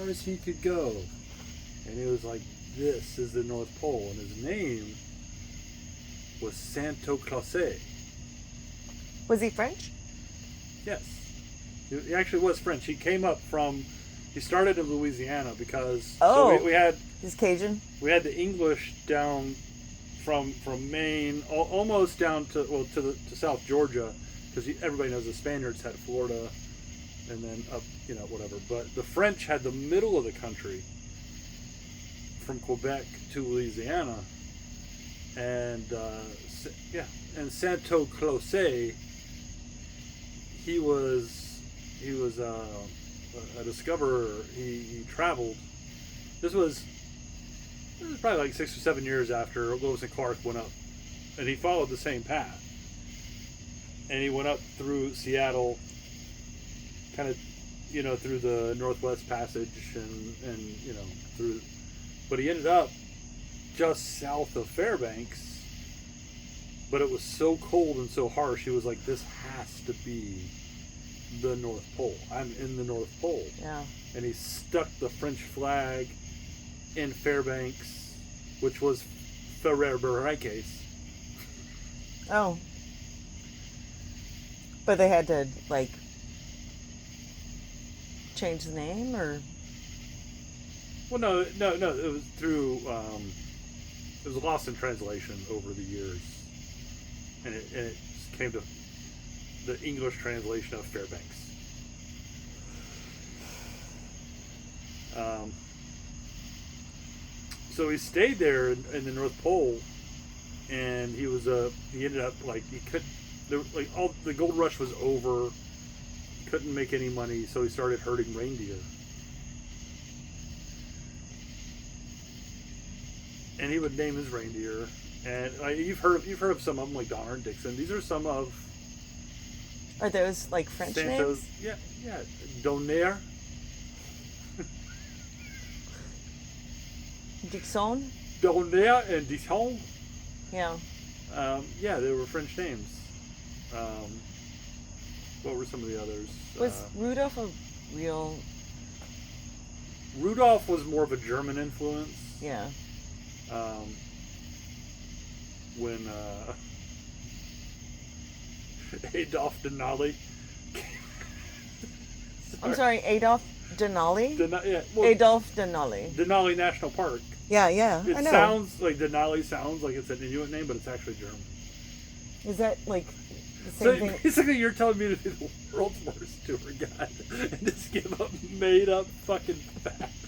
as he could go. And he was like, this is the North Pole. And his name was Santo Claus. Was he French? Yes. He actually was French. He came up from, he started in Louisiana because we had he's Cajun. We had the English down from Maine, almost down to South Georgia, because everybody knows the Spaniards had Florida, and then up, whatever. But the French had the middle of the country, from Quebec to Louisiana, and and Santo Claus, he was a discoverer. He traveled. This was probably like 6 or 7 years after Lewis and Clark went up, and he followed the same path. And he went up through Seattle, kind of, through the Northwest Passage, and through. But he ended up just south of Fairbanks. But it was so cold and so harsh, he was like, this has to be the North Pole. I'm in the North Pole. Yeah. And he stuck the French flag in Fairbanks, which was Fairbanks. Oh. But they had to, change the name, or? Well, no. It was through. It was lost in translation over the years, and it came to the English translation of Fairbanks. So he stayed there in the North Pole, and he ended up all the gold rush was over. He couldn't make any money, so he started herding reindeer. And he would name his reindeer, and you've heard of some of them, like Donner and Dixon. These are some of. Are those French Santos, names? Yeah. Donner. Dixon? Donner and Dixon. Yeah. They were French names. What were some of the others? Was Rudolph a real? Rudolph was more of a German influence. Yeah. When Adolf Denali. I'm sorry, Adolf Denali? Adolf Denali. Denali National Park. Yeah, I know. It sounds like Denali sounds like it's an Inuit name, but it's actually German. Is that the same thing? Basically, you're telling me to be the world's worst tour guide and just give up made up fucking facts.